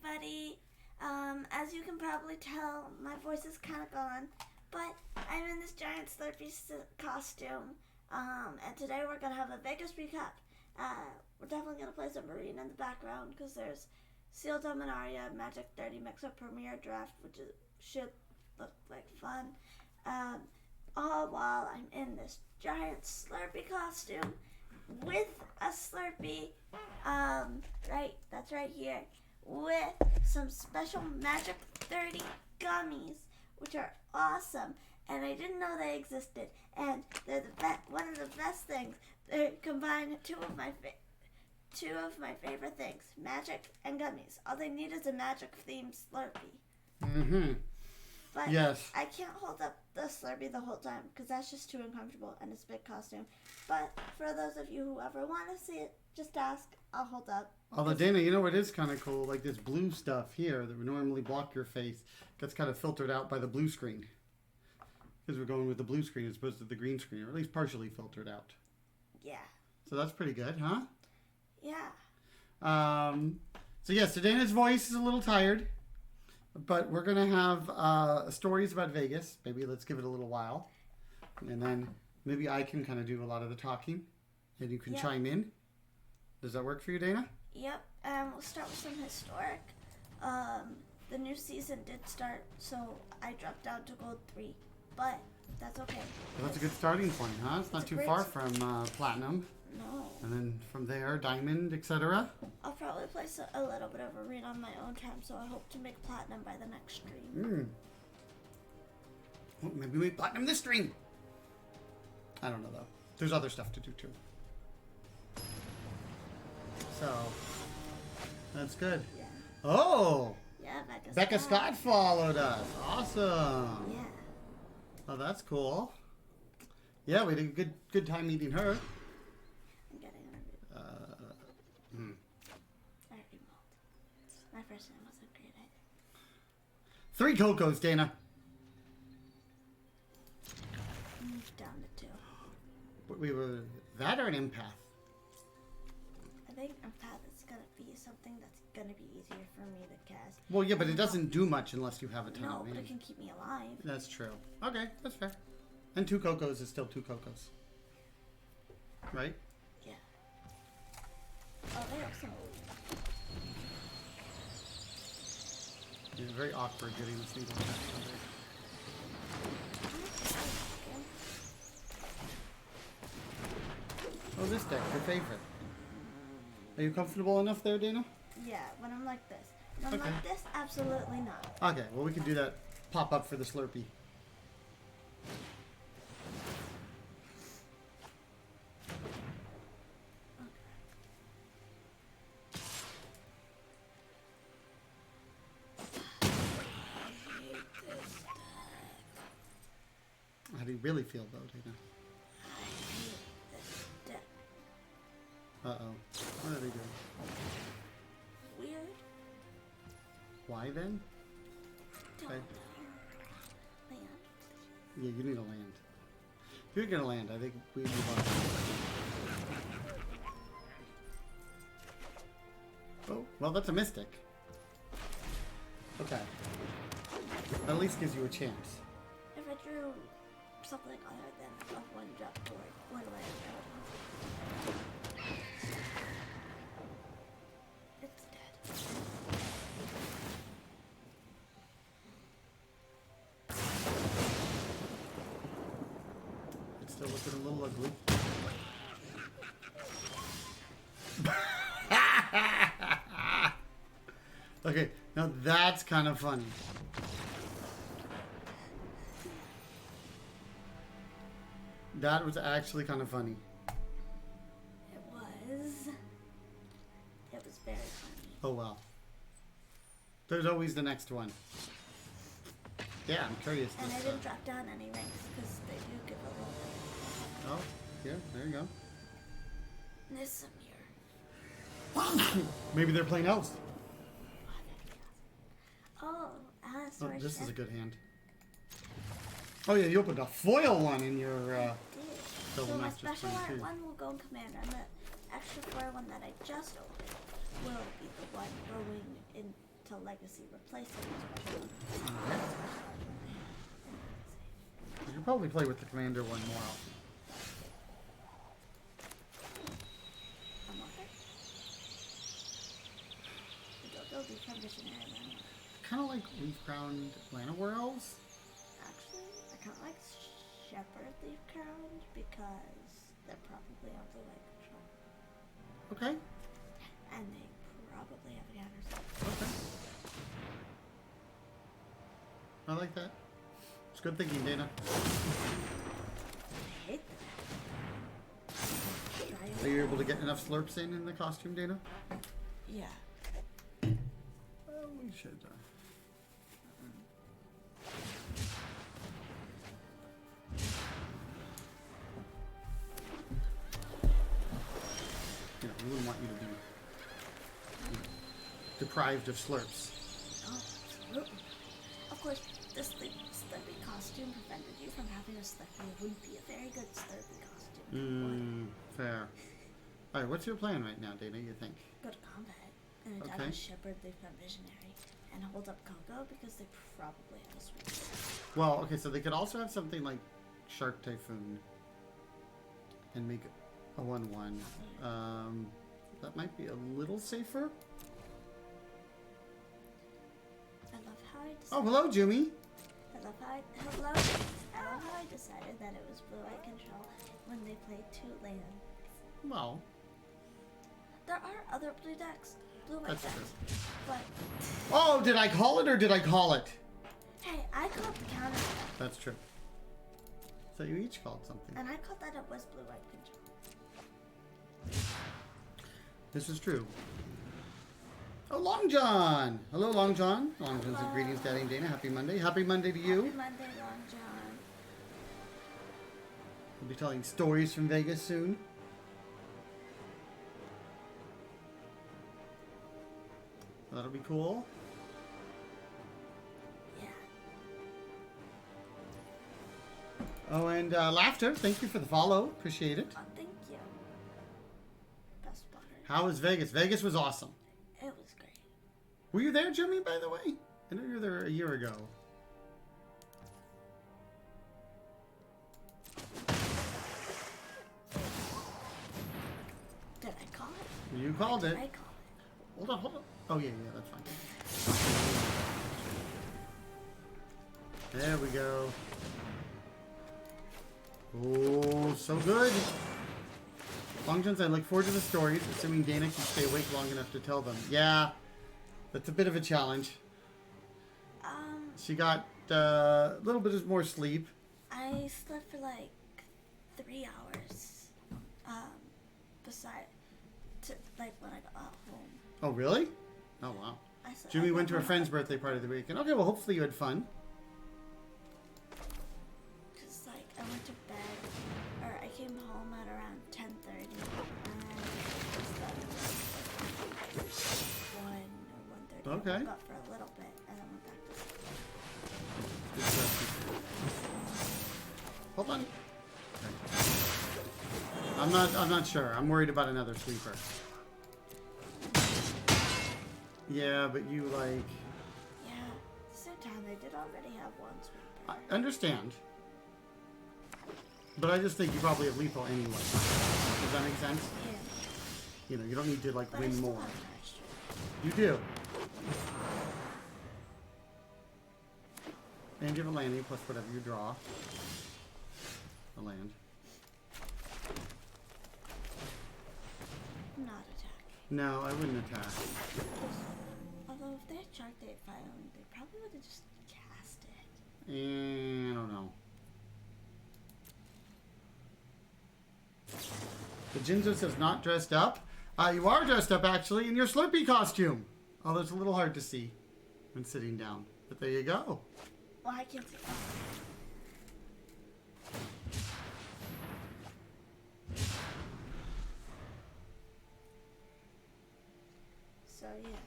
everybody. As you can probably tell, my voice is kind of gone, but I'm in this giant Slurpee costume. And today we're gonna have a Vegas recap. We're definitely gonna play some Marine in the background because there's Sealed Dominaria, Magic30 Mix-Up Premier Draft, which should look like fun. All while I'm in this giant Slurpee costume with a Slurpee, that's right here, with some special Magic30 gummies, which are awesome, and I didn't know they existed, and they're one of the best things. They combine two of my favorite things, magic and gummies. All they need is a magic-themed Slurpee. Mm-hmm. But yes. I can't hold up the Slurpee the whole time because that's just too uncomfortable and it's a big costume. But for those of you who ever want to see it, just ask. I'll hold up. Although, Dana, you know what is kind of cool? Like this blue stuff here that would normally block your face gets kind of filtered out by the blue screen. Because we're going with the blue screen as opposed to the green screen, or at least partially filtered out. Yeah. So that's pretty good, huh? Yeah. So yes, so Dana's voice is a little tired. But we're going to have stories about Vegas. Maybe let's give it a little while. And then maybe I can kind of do a lot of the talking. And you can chime in. Does that work for you, Dana? Yep. We'll start with some historic. The new season did start, so I dropped down to gold 3. But that's okay. Well, that's a good starting point, huh? It's not too far from platinum. No. And then from there, diamond, etc. I'll probably play a little bit of Arena on my own time, so I hope to make platinum by the next stream. Well, maybe we platinum this stream. I don't know, though. There's other stuff to do, too. So, that's good. Yeah. Oh! Yeah, Becca Scott followed us. Awesome. Yeah. Oh, that's cool. Yeah, we had a good time meeting her. I'm getting a I already mold. My first name wasn't great either. 3 Cocos, Dana. Down to 2. We were that or an empath? I think Empath is going to be something that's going to be easier for me to cast. Well, yeah, but it doesn't do much unless you have a ton of No, but mana. it can keep me alive. That's true. Okay, that's fair. And 2 Cocos is still 2 Cocos. Right? Yeah. Oh, they also... It's very awkward getting this thing on that. Oh, this deck, your favorite. Are you comfortable enough there, Dana? Yeah, when I'm like this. When I'm like this, absolutely not. Okay, well we can do that pop up for the Slurpee. How do you really feel though, Dana? I hate this deck. Uh-oh. What are they doing? Weird. Why then? Don't Okay. know. Land. Yeah, you need a land. If you're gonna land, I think we move on. Oh, well that's a mystic. Okay. That at least gives you a chance. If I drew something other than a one-drop board, what do I do? It's dead. It's still looking a little ugly. Okay, now that's kind of funny. That was actually kind of funny. It was very funny. Oh well. There's always the next one. Yeah, I'm curious. And I didn't drop down any ranks because they do give a little. Oh, yeah, there you go. There's some here. Maybe they're playing elves. Oh, Oh, this is a good hand. Oh yeah, you opened a foil one in your So my special art one will go in Commander, and the extra foil one that I just opened will be the one going till Legacy replaces it. You should probably play with the commander one more often. Kind of like leaf-crowned Llanowar Elves. Actually, I kind of like Shepherd leaf-crowned because they're probably on blue white control. Okay. And they probably have counters. Okay. I like that. It's good thinking, Dana. I hate that. Are you able to get enough slurps in the costume, Dana? Yeah. Well, we should. We wouldn't want you to be deprived of slurps. No, absolutely. Of course, this Slurpee costume prevented you from having a Slurpee. It wouldn't be a very good Slurpee costume. Fair. Alright, what's your plan right now, Dana, you think? Go to combat and attack a Shepherd. They've got Visionary. And hold up Coco because they probably have a sweet. Well, okay, so they could also have something like Shark Typhoon and make a 1/1. That might be a little safer. I love how I decided. Oh, hello, Jimmy. I love how I decided that it was blue-white control when they played 2 lands. Well, there are other blue-white decks, that's true. but oh, did I call it or did I call it? Hey, I called the counter. That's true. So you each called something. And I called that it was blue-white control. This is true. Oh, Long John! Hello, Long John. Long John said, greetings, Daddy and Dana. Happy Monday. Happy Monday to you. Happy Monday, Long John. We'll be telling stories from Vegas soon. That'll be cool. Yeah. Oh, and Laughter, thank you for the follow. Appreciate it. Oh, thank you. Best spotter. How was Vegas? Vegas was awesome. It was great. Were you there, Jimmy, by the way? I know you were there a year ago. Did I call it? You called it. Did I call it? Hold on. Oh, yeah, that's fine. There we go. Oh, so good. Long Johns, I look forward to the stories, assuming Dana can stay awake long enough to tell them. Yeah, that's a bit of a challenge. She got a little bit more sleep. I slept for like 3 hours. When I got home. Oh, really? Oh, wow. Jimmy went to a friend's birthday party the weekend. Okay, well, hopefully you had fun. Because, I went to bed, or I came home at around 10:30, and then I slept 1 or 1:30. Okay. I woke up for a little bit, and then went back to sleep. Hold on. I'm not sure. I'm worried about another sleeper. Yeah, but you Yeah, at the same time, I did already have 1 sleeper. I understand. But I just think you probably have lethal anyway. Does that make sense? Yeah. You know, you don't need to But I win still more. have an extra. You do. And you have a landing plus whatever you draw. A land. Not attacking. No, I wouldn't attack. Although if they had Shark Day at 5, they probably would have just cast it. I don't know. The Jinzo says not dressed up. You are dressed up actually in your Slurpee costume. Although it's a little hard to see when sitting down. But there you go. Well, I can't see. So yeah,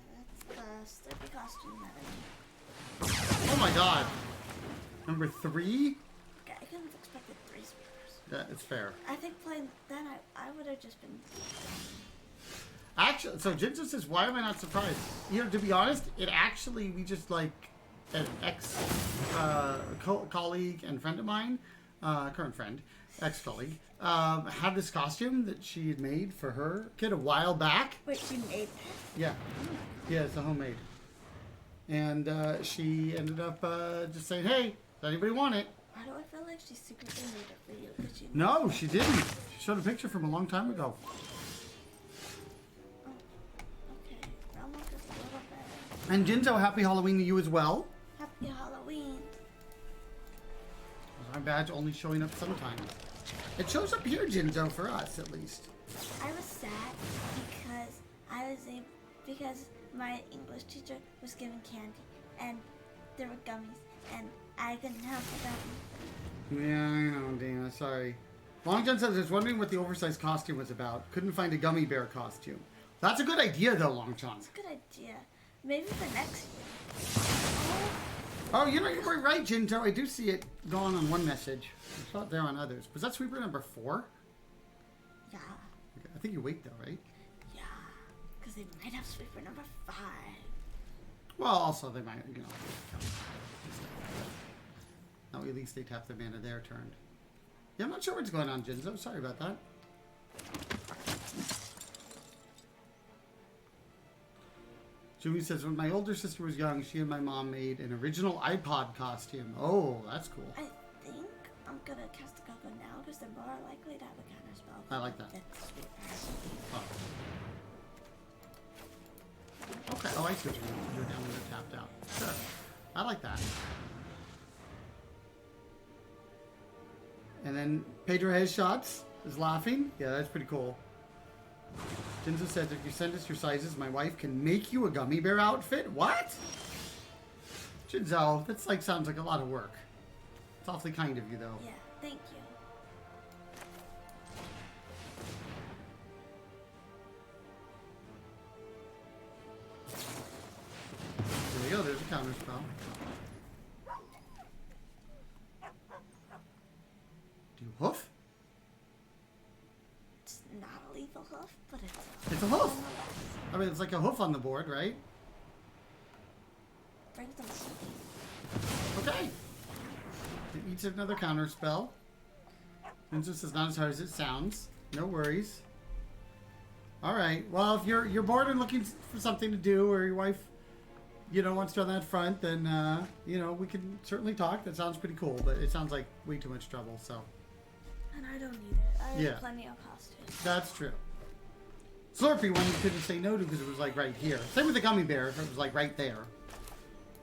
that's the Slurpee costume that I need. Oh my god. Number 3? Okay, I couldn't have expected 3 sweepers. Yeah, it's fair. I think playing then I would have just been. actually, so Jinzo says, why am I not surprised? You know, to be honest, it actually, we just like an ex-colleague and friend of mine, current friend, ex-colleague, had this costume that she had made for her kid a while back. Wait, she made that? Yeah. Yeah, it's a homemade. And she ended up just saying, hey, does anybody want it? Why do I feel like she secretly made it for you? She No, she didn't. She showed a picture from a long time ago. Oh, okay. Realmwalker's a little better. And Jinzo, happy Halloween to you as well. Happy Halloween. My badge only showing up sometimes. It shows up here, Jinzo, for us at least. I was sad because my English teacher was giving candy and there were gummies and I couldn't have the gummy. Yeah, I know, Dana. Sorry. Long John says, I was wondering what the oversized costume was about. Couldn't find a gummy bear costume. That's a good idea, though, Long John. That's a good idea. Maybe for next year. Oh, you know, you're right, Jinzo. I do see it going on one message. It's not there on others. Was that sweeper number 4? Yeah. Okay, I think you wait, though, right? Yeah. Because they might have sweeper number 5. Well, also, they might, you know. No, at least they tap the mana their turn. Yeah, I'm not sure what's going on, Jinzo. Sorry about that. Jimmy says, when my older sister was young, she and my mom made an original iPod costume. Oh, that's cool. I think I'm going to cast a Coco now because they're more likely to have a counter spell. I like that. Oh. Okay. Oh, I see what you mean. You're down when they're tapped out. Sure. I like that. And then Pedro Headshots is laughing. Yeah, that's pretty cool. Jinzo says, if you send us your sizes, my wife can make you a gummy bear outfit. What? Jinzo, that's like sounds like a lot of work. It's awfully kind of you, though. Yeah, thank you. There you go. There's a counter spell. Do you hoof? It's not a lethal hoof, but It's a hoof. I mean, it's like a hoof on the board, right? Bring them. Okay. It eats another counter spell. Jinzo says, not as hard as it sounds. No worries. All right. Well, if you're bored and looking for something to do, or your wife, you know, wants to on that front, then you know, we can certainly talk. That sounds pretty cool, but it sounds like way too much trouble. So. And I don't need it. I have plenty of costumes. That's true. Slurpee one you couldn't say no to because it was like right here. Same with the gummy bear. If it was like right there.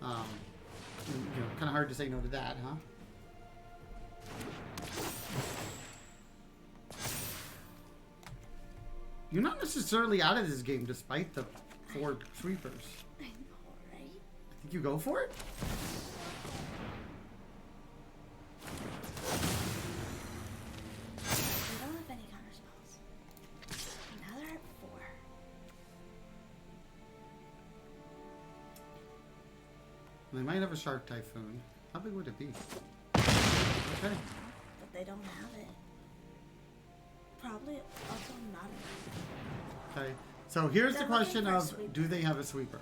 You know, kind of hard to say no to that, huh? You're not necessarily out of this game despite the 4 sweepers. I know, right? I think you go for it? They don't have any counter spells. Now they're at 4. They might have a Shark Typhoon. How big would it be? Okay. But they don't have it. Probably also not enough. Okay. So here's the They're question looking for a of, sweeper. do they have a sweeper?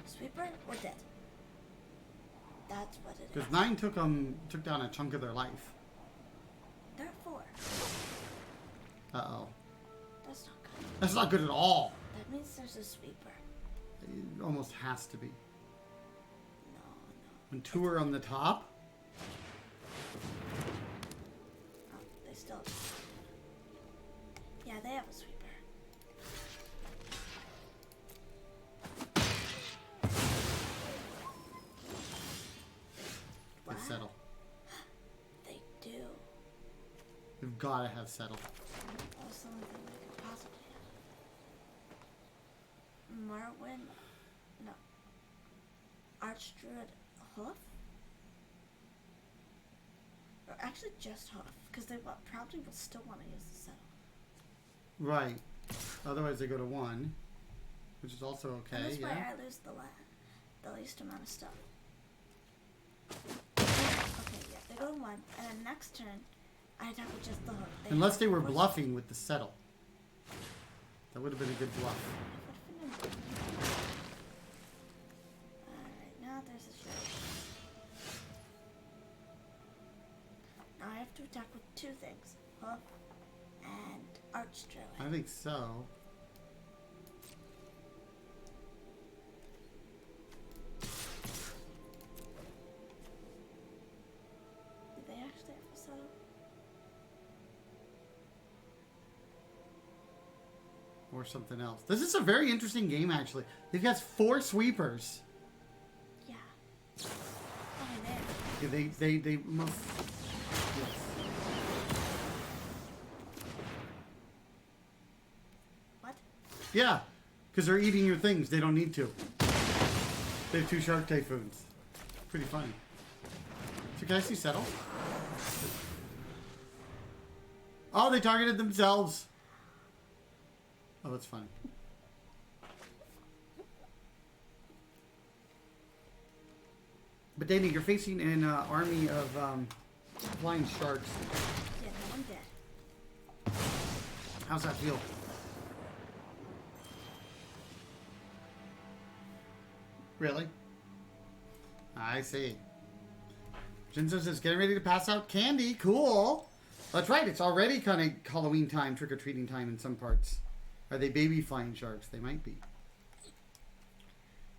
Sweeper or dead? That's what it is. Because 9 took down a chunk of their life. They're at 4. Uh-oh. That's not good. That's not good at all. That means there's a sweeper. It almost has to be. No. When 2 are on the top, Oh, they still have a sweeper. Yeah, they have a sweeper. they settle. They do. They've got to have settled. That was the only thing they could possibly have. Marwyn. No. Archdruid hoof? Or actually just hoof, because they probably will still want to use the settle. Right. Otherwise they go to 1, which is also okay. And that's yeah. why I lose the least amount of stuff. Okay, yeah, they go to 1, and then next turn, I attack with just the hook. Unless they were bluffing with the settle. That would have been a good bluff. Alright, now there's a shot. Now I have to attack with two things. Hoof and Archdruid. I think so. Did they actually have a setup? Or something else. This is a very interesting game, actually. They've got 4 sweepers. Yeah. Oh, there. Yeah, they must. Yes. What? Yeah, because they're eating your things. They don't need to. They have 2 shark typhoons. Pretty funny. So can I see settle? Oh, they targeted themselves. Oh, that's funny. But Dana, you're facing an army of flying sharks. Yeah, no, I'm dead. How's that feel? Really? I see. Jinzo says, getting ready to pass out candy. Cool. That's right. It's already kind of Halloween time, trick-or-treating time in some parts. Are they baby flying sharks? They might be.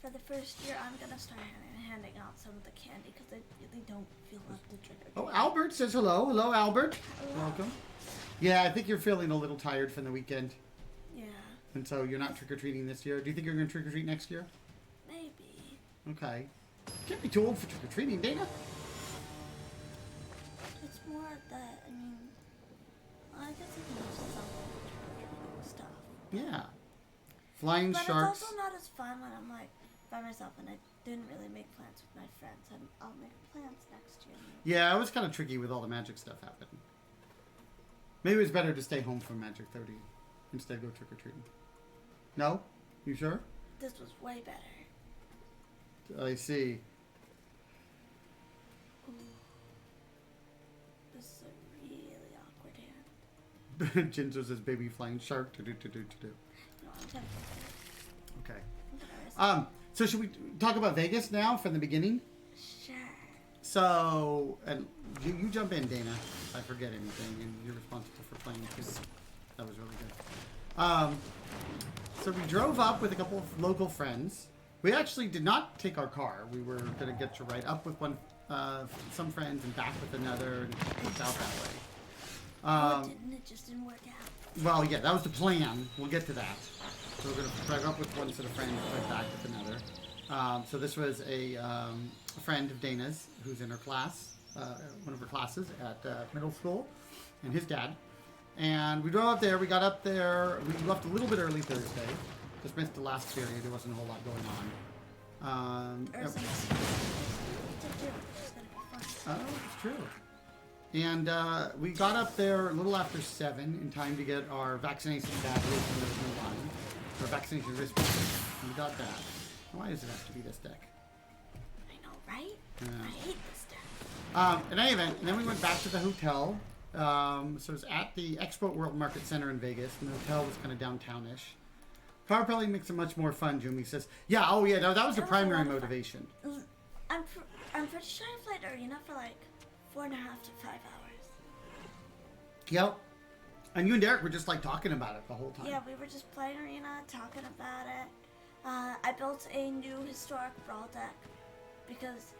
For the first year, I'm going to start handing out some of the candy because I really don't feel up to trick-or-treat. Oh, Albert says hello. Hello, Albert. Hello. Welcome. Yeah, I think you're feeling a little tired from the weekend. Yeah. And so you're not trick-or-treating this year. Do you think you're going to trick-or-treat next year? Maybe. Okay. Can't be too old for trick-or-treating, Dana. It's more that, I mean, I guess I can do some trick-or-treating stuff. Yeah. Flying But sharks. it's also not as fun when I'm like by myself and I didn't really make plans with my friends. And I'll make plans next year. Yeah, it was kind of tricky with all the magic stuff happening. Maybe it's better to stay home from Magic30 instead of go trick-or-treating. No? You sure? This was way better. I see. Ooh. This is a really awkward hand. Jinzo says baby flying shark. No, I'm gonna Okay. I'm gonna So should we talk about Vegas now from the beginning? Sure. So, and you jump in, Dana. If I forget anything, and you're responsible for playing too. That was really good. So we drove up with a couple of local friends. We actually did not take our car. We were going to get to ride up with some friends and back with another, and it worked out that way. Didn't it just didn't work out? Well, yeah, that was the plan. We'll get to that. So we're going to drive up with one set of friends and drive back with another. So this was a friend of Dana's who's in her class, one of her classes at middle school, and his dad. And we drove up there. We got up there. We left a little bit early Thursday. Just missed the last period. There wasn't a whole lot going on. Oh, it's true. And we got up there a little after 7 in time to get our vaccination badges, and there was no line. Our vaccination wristband. And we got that. Why does it have to be this deck? I know, right? Yeah. I hate this deck. In any event, and then we went back to the hotel. So it was at the Expo World Market Center in Vegas, and the hotel was kind of downtownish. Carpelling makes it much more fun, Jumi says. Yeah, oh yeah, no, that was the primary motivation. I'm pretty sure I played Arena for like 4.5 to 5 hours. Yep. And you and Derek were just like talking about it the whole time. Yeah, we were just playing Arena, talking about it. I built a new historic brawl deck because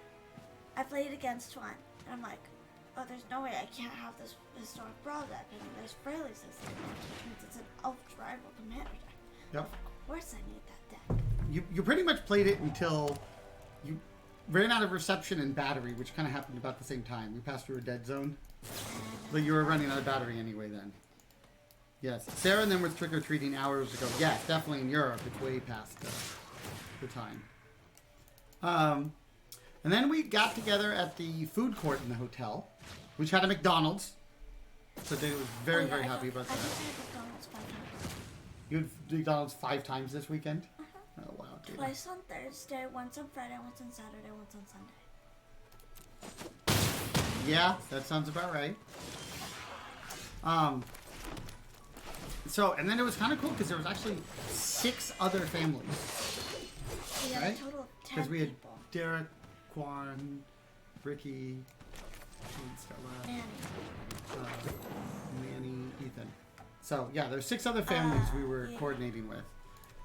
I played against one, and I'm like, oh, there's no way I can't have this historic brawl deck. And there's Fraley's system, which means it's an Elvish rival commander deck. Yep. Of course I need that deck. You pretty much played it until you ran out of reception and battery, which kind of happened about the same time. We passed through a dead zone. But you were running out of battery anyway then. Yes. Sarah and them was trick-or-treating hours ago. Yes, definitely in Europe. It's way past the time. And then we got together at the food court in the hotel, which had a McDonald's. So Dana was very, very happy about that. I just had McDonald's 5 times. You had McDonald's 5 times this weekend? Oh, wow. Dana. Twice on Thursday, once on Friday, once on Saturday, once on Sunday. Yeah, that sounds about right. So, and then it was kind of cool because there was actually 6 other families. We had Right? a total of 10 Because we had people. Derek, Quan, Ricky, Stella, Manny. Manny, Ethan. So yeah, there's 6 other families we were Yeah. coordinating with.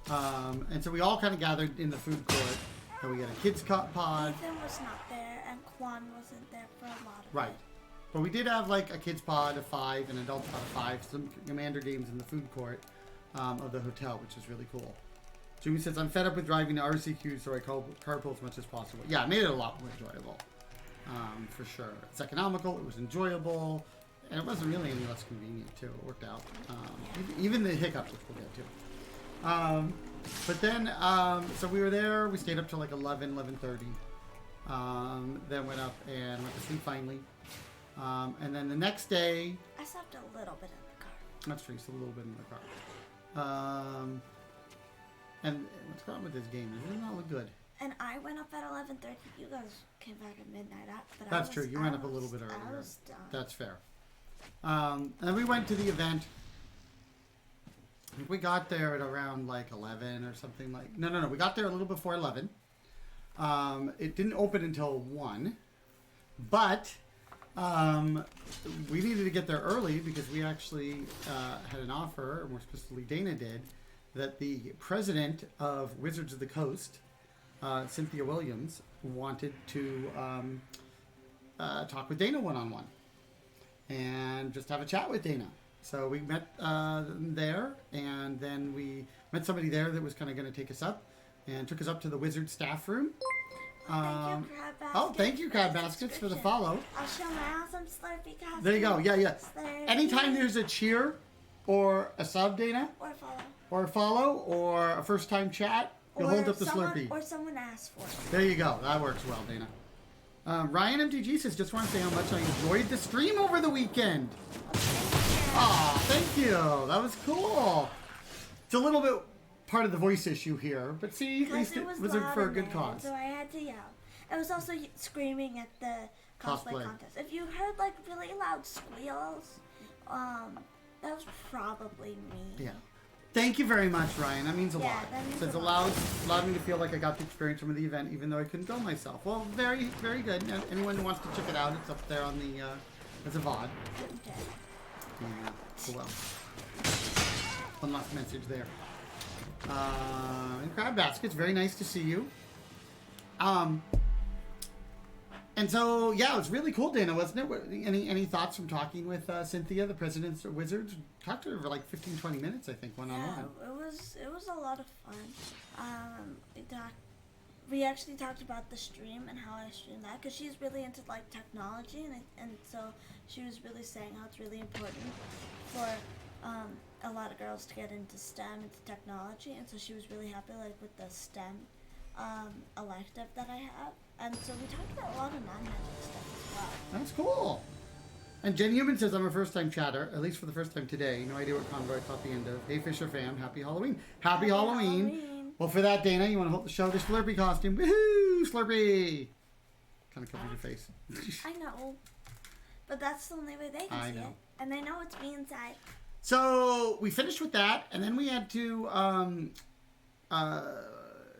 And so we all kind of gathered in the food court. And we had a kids pod. Ethan was not there, and Quan wasn't there for a lot of Right. it. But we did have like a kids pod of 5, an adult pod of 5, some commander games in the food court of the hotel, which is really cool. Jimmy says, I'm fed up with driving to RCQ, so I carpool as much as possible. Yeah, it made it a lot more enjoyable, for sure. It's economical, it was enjoyable, and it wasn't really any less convenient, too. It worked out. Even the hiccups, which we'll get to. But then, so we were there, we stayed up till like 11:30. Then went up and went to sleep finally. And then the next day, I slept a little bit in the car. that's true, so a little bit in the car. And what's wrong with this game? It does not look good. And I went up at 11:30. You guys came back at midnight. But That's true. You went up a little bit I earlier. was done. That's fair. And we went to the event. I think we got there at around like 11 or something like. No. We got there a little before 11. It didn't open until 1, but we needed to get there early because we actually had an offer, or more specifically Dana did, that the president of Wizards of the Coast, Cynthia Williams, wanted to talk with Dana one-on-one and just have a chat with Dana. So we met there, and then we met somebody there that was kind of going to take us up and took us up to the Wizard staff room. Thank you, Crab Baskets. Oh, thank you, Crab Baskets, for the follow. I'll show my awesome Slurpee costume. There you go. Yeah. Slurpee. Anytime there's a cheer or a sub, Dana, Or follow. or a follow, or a first-time chat, you'll hold up the Slurpee. Or someone asked for it. There you go. That works well, Dana. Ryan MTG says, just want to say how much I enjoyed the stream over the weekend. Aw, thank you. That was cool. It's a little bit part of the voice issue here, but see, at least it was loud for a in good there, cause. So I had to yell. I was also screaming at the cosplay Cosplay. contest. If you heard like really loud squeals, that was probably me. Yeah. Thank you very much, Ryan. That means a Yeah, lot. that means Says a allowed me to feel like I got to experience some of the event, even though I couldn't go myself. Well, very, very good. And anyone who wants to check it out, it's up there on the as a VOD. Okay. Yeah. Oh, well. One last message there. And Crab Baskets, very nice to see you. And so, yeah, it was really cool, Dana, wasn't it? Any thoughts from talking with Cynthia, the president of Wizards? Talked to her for like 15-20 minutes, I think, one-on-one. Yeah, it was a lot of fun. We actually talked about the stream and how I stream that, because she's really into like technology, and so she was really saying how it's really important for a lot of girls to get into STEM, into technology, and so she was really happy like with the STEM elective that I have. And so we talked about a lot of non-magic stuff as well. That's cool. And Jen Human says, I'm a first-time chatter, at least for the first time today. No idea what convo I caught the end of. Hey, Fisher fam, happy Halloween. Happy Halloween. Well, for that, Dana, you want to show the Slurpee costume. Woohoo! Slurpee! Kind of covered your face. I know. But that's the only way they can see it. And they know it's me inside. So, we finished with that, and then we had to,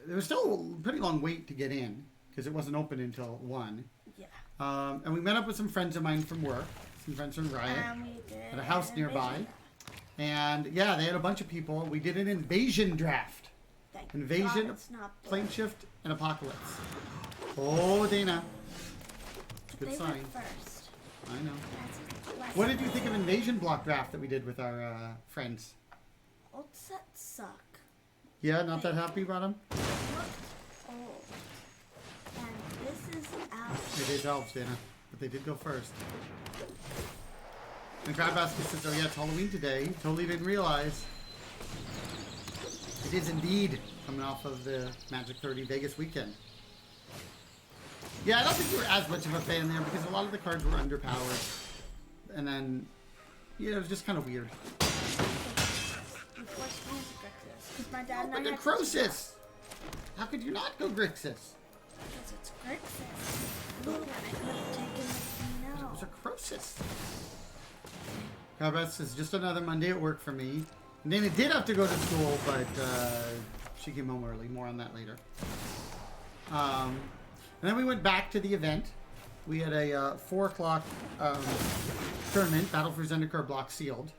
there was still a pretty long wait to get in, because it wasn't open until 1. Yeah. And we met up with some friends of mine from work, some friends from Riot, We did at a house an nearby. invasion And yeah, they had a bunch of people. We did an invasion draft. draft. Invasion, God, it's not blue. Plane shift, and apocalypse. Oh, Dana. Good They sign. went first. I know. That's What did you think of invasion block draft that we did with our friends? Old sets suck. Yeah, not that happy about them? They looked old. And this is out. It is elves, Dana. But they did go first. And Crab Basket says, oh yeah, it's Halloween today. Totally didn't realize. It is indeed coming off of the Magic30 Vegas weekend. Yeah, I don't think you were as much of a fan there because a lot of the cards were underpowered. And then, you know, it was just kind of weird. We forced me into Grixis. Because my dad and I But the had to Crosis! How could you not go Grixis? Because it's Grixis. Ooh, and I could have taken the It was a Crosis. Crab Basket says, just another Monday at work for me. Dana did have to go to school, but she came home early. More on that later. And then we went back to the event. We had a 4 o'clock tournament, Battle for Zendikar block sealed.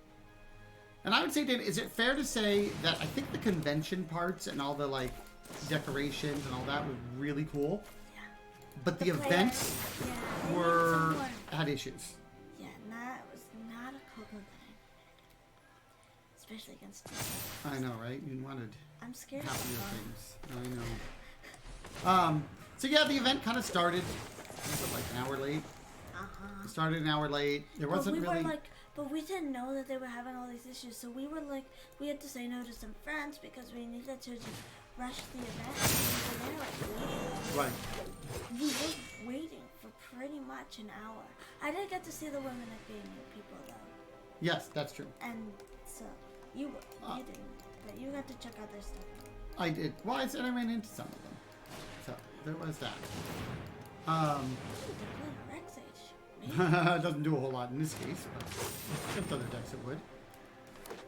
And I would say, Dana, is it fair to say that I think the convention parts and all the like decorations and all that were really cool? Yeah. But the events had issues. Yeah, that was not a cocoa that especially against me. I know, right? You wanted I'm scared happier of things. I know. So yeah, the event kind of started like an hour late. It started an hour late. There wasn't really. But we didn't know that they were having all these issues, so we were like, we had to say no to some friends because we needed to just rush the event. And we were waiting. Right. We were waiting for pretty much an hour. I didn't get to see the women at gaming people though. Yes, that's true. And so you didn't, but you got to check out their stuff. I did. Well, I said I ran into some of them. So there was that. It doesn't do a whole lot in this case, but against other decks it would.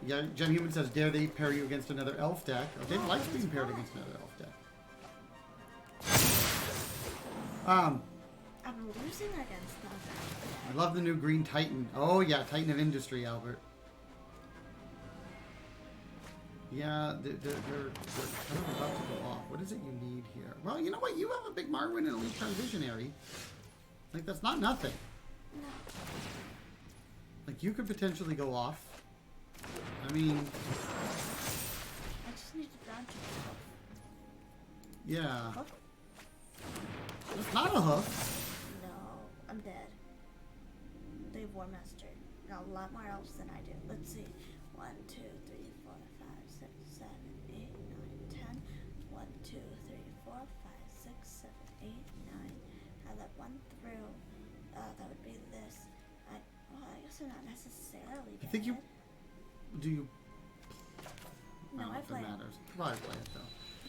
Yeah, Jen Human says, dare they pair you against another elf deck? Oh, Dave likes being paired against another elf deck. I'm losing against them. I love the new green Titan. Oh yeah, Titan of Industry, Albert. Yeah, they're kind of about to go off. What is it you need here? Well, you know what? You have a big Marwyn and Elite Visionary. Like, that's not nothing. No. Like, you could potentially go off. I mean... I just need to dodge it. Yeah. Hoof? It's not a hoof. No, I'm dead. They have Warmaster. Got a lot more elves than I do. Let's see. 1, 2, 3, 4, 5, 6, 7, 8, 9, 10. 1, 2, 3, 4, 5, 6, 7, 8, 9. Add that one through. That would be this. I guess I'm not necessarily dead. I think you... Do you... No, I play it. it. Matters. Probably play it, though.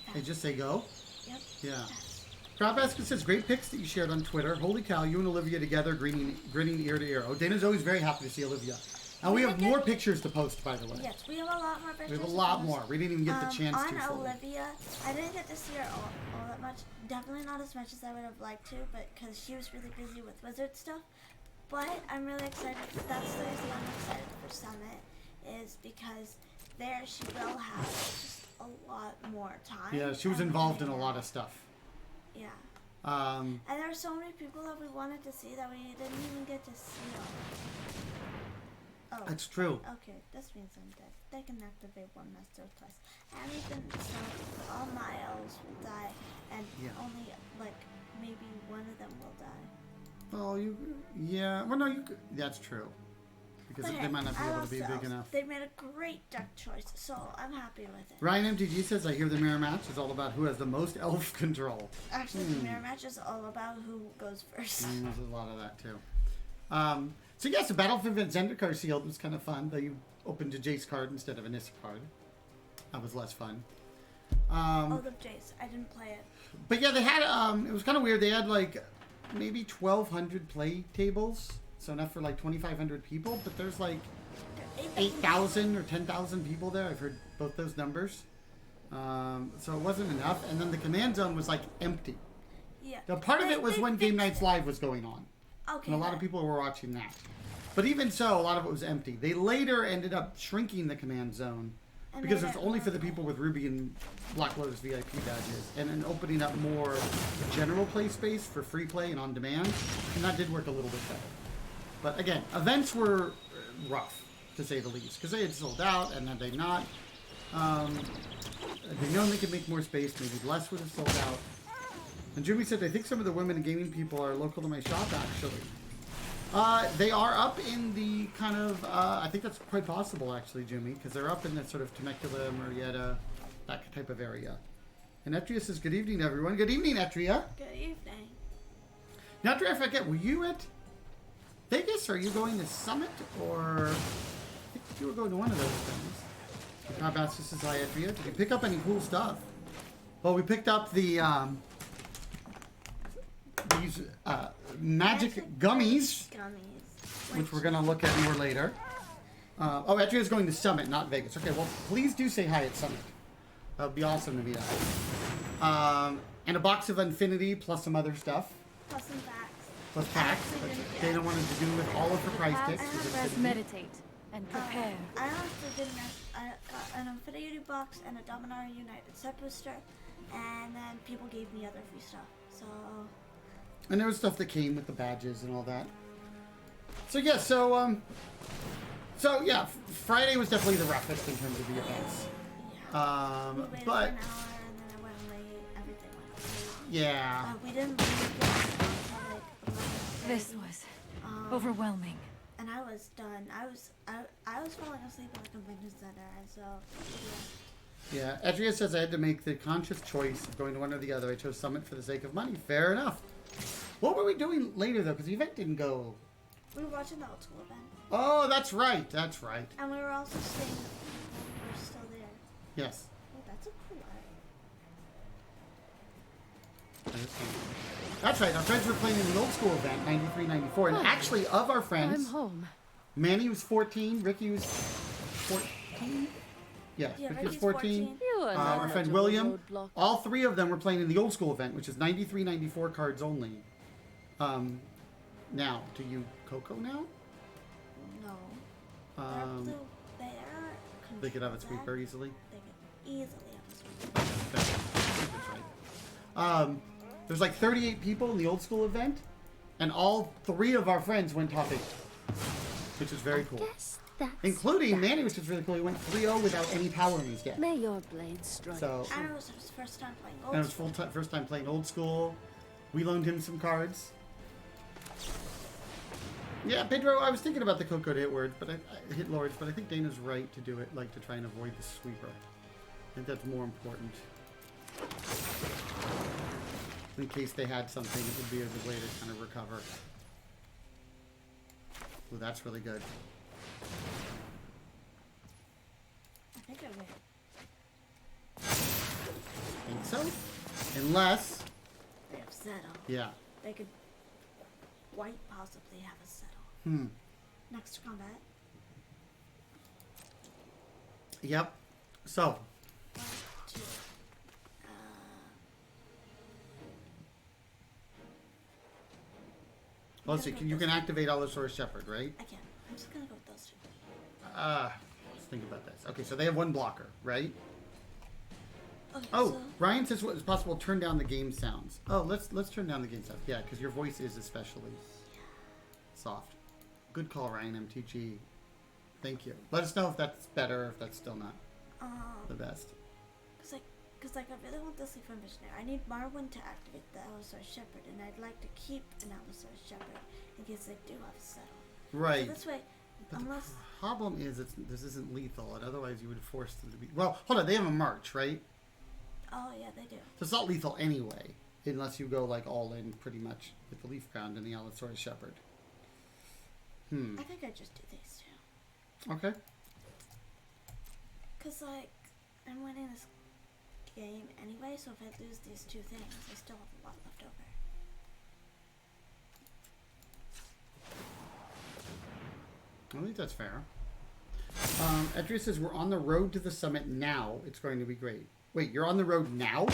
Yeah. Hey, just say go? Yep. Yeah. Yes. Crowd Basket says, great pics that you shared on Twitter. Holy cow, you and Olivia together, grinning ear to ear. Oh, Dana's always very happy to see Olivia. And we have more pictures to post, by the way. Yes, we have a lot more pictures. We have a lot more. We didn't even get the chance to. On Olivia, I didn't get to see her all that much. Definitely not as much as I would have liked to, but because she was really busy with wizard stuff. But I'm really excited. That's the reason I'm excited for Summit, is because there she will have just a lot more time. Yeah, she was involved in a lot of stuff. Yeah. And there are so many people that we wanted to see that we didn't even get to see all. Oh. That's true. Okay, this means I'm dead. They can activate Warmaster twice. And even so, all my elves will die, and only, like, maybe one of them will die. Oh, well, no, that's true. Because they might not be able to be big enough. They made a great deck choice, so I'm happy with it. Ryan MTG says, I hear the mirror match is all about who has the most elf control. Actually, the mirror match is all about who goes first. There's a lot of that, too. So yes, the Battlefield Zendikar sealed was kind of fun, though you opened a Jace card instead of a Nissa card. That was less fun. The Jace. I didn't play it. But yeah, they had, it was kind of weird. They had like maybe 1,200 play tables. So enough for like 2,500 people, but there's like 8,000 or 10,000 people there. I've heard both those numbers. So it wasn't enough. And then the command zone was like empty. Yeah. Now part of it was when Game Nights Live was going on. Okay. And a lot of people were watching that. But even so, a lot of it was empty. They later ended up shrinking the command zone because it's only for the people with Ruby and Black Lotus VIP badges, and then opening up more general play space for free play and on demand. And that did work a little bit better. But again, events were rough, to say the least, because they had sold out, and had they not, they known they could make more space, maybe less would have sold out. And Jimmy said, I think some of the women and gaming people are local to my shop, actually. They are up in the kind of, I think that's quite possible, actually, Jimmy, because they're up in that sort of Temecula, Murrieta, that type of area. And Etria says, good evening, everyone. Good evening, Etria. Good evening. Now, Etria, I forget, were you at Vegas? Are you going to Summit? Or I think you were going to one of those things. Bob Astor says, hi, Etria. Did you pick up any cool stuff? Well, we picked up the, these magic gummies, which we're going to look at more later. Oh, Etria's going to Summit, not Vegas. Okay, well, please do say hi at Summit. That would be awesome to meet up. And a box of Infinity plus some other stuff. Plus some packs. Plus packs. Dana wanted to do with all of her prize sticks. Let's meditate and prepare. I also did an Infinity box and a Dominaria United set booster, and then people gave me other free stuff. And there was stuff that came with the badges and all that. So yeah, yeah, Friday was definitely the roughest in terms of the events. Yeah. We waited But for an hour and then I went late. Everything went late. yeah. We didn't leave until like 11:30. This was overwhelming. And I was done. I was falling asleep at the convention center, and so Yeah, Edria says I had to make the conscious choice of going to one or the other. I chose Summit for the sake of money. Fair enough. What were we doing later though? Because the event didn't go. we were watching the old school event. Oh, that's right. That's right. And we were also staying with people who were still there. Yes. Oh, that's a cool art. That's right. Our friends were playing in the old school event, 93, 94. And actually, of our friends, I'm home. Manny was 14, Ricky was 14. Yes, Yeah, Ricky was Ricky's 14. You are Our not friend a William. roadblock. All three of them were playing in the old school event, which is 93, 94 cards only. Now, do you Coco now? No. Um, they could have a sweeper easily. They could easily have a sweeper. That's right. There's like 38 people in the old school event, and all three of our friends went top 8, which is very cool. Guess that's Including Manny, which is really cool. He went 3-0 without any power in his deck. May your blade strike. So, And it was his first time playing old and it was school. first time playing old school. We loaned him some cards. Yeah, Pedro, I was thinking about the Coco to hit words, but I hit lords, but I think Dana's right to do it, like to try and avoid the sweeper. I think that's more important. In case they had something, it would be a good way to kind of recover. Oh, that's really good. I think I win. Think so? Unless, They have settle. yeah. They could quite possibly have a settle. Next combat. Yep. So, 1, 2. let's see. You can activate Allosaurus Shepherd, right? I can. I'm just gonna go with those two. Let's think about this. Okay, so they have one blocker, right? Okay, Oh, so Ryan says what is possible. Turn down the game sounds. Oh, let's turn down the game sounds. Yeah, because your voice is especially soft. Good call, Ryan MTG. Thank you. Let us know if that's better, or if that's still not the best. Cause I really want this leaf from Missionary. I need Marwyn to activate the Allosaurus Shepherd, and I'd like to keep an Allosaurus Shepherd in case they do have a settle. Right. So this way, But unless the problem is, this isn't lethal, and otherwise you would force them to be. Well, hold on. They have a march, right? oh yeah, they do. So it's not lethal anyway, unless you go like all in pretty much with the Leaf Ground and the Allosaurus Shepherd. I think I just do these two. Okay. Cause I'm winning this game anyway, so if I lose these two things, I still have a lot left over. I think that's fair. Edria says we're on the road to the summit now. It's going to be great. Wait, you're on the road now? We're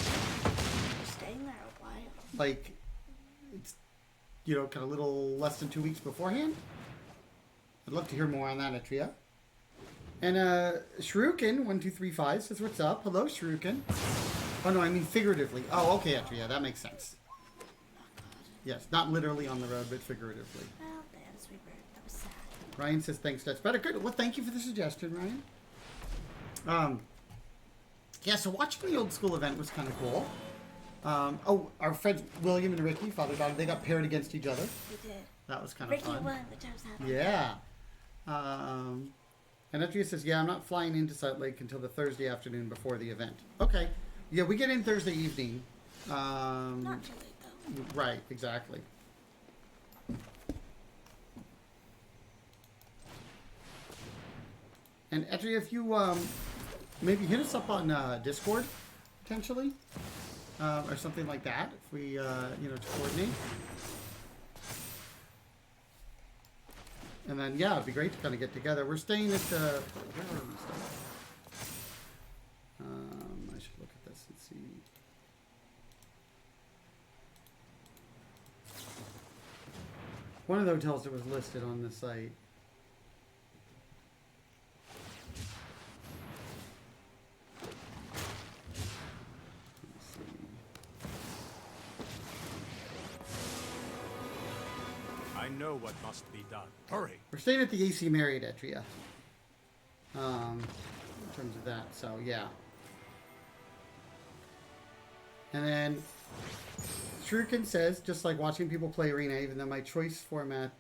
staying there a while. Like, it's, kind of a little less than 2 weeks beforehand? I'd love to hear more on that, Edria. And Shuriken1235 says, what's up? Hello, Shuriken. Oh, no, I mean figuratively. Oh, okay, Edria, that makes sense. Oh god. Yes, not literally on the road, but figuratively. Well, they had a sweeper. That was sad. Ryan says, thanks, that's better. Good. Well, thank you for the suggestion, Ryan. Yeah, so watching the old school event was kind of cool. Our friends William and Ricky, father-daughter, they got paired against each other. We did. That was kind of Ricky fun. won, which I was happy. Yeah. And Edria says, yeah, I'm not flying into Salt Lake until the Thursday afternoon before the event. Okay. Yeah, we get in Thursday evening. Not too late though. Right, exactly. And Edria, if you maybe hit us up on Discord, potentially, or something like that, if we, to coordinate. And then, yeah, it'd be great to kind of get together. We're staying at the... Where are we staying? I should look at this and see. One of the hotels that was listed on the site. Let's see. I know what must be done. Hurry. We're staying at the AC Marriott Etria. In terms of that, so yeah. And then Shuriken says, just like watching people play Arena, even though my choice format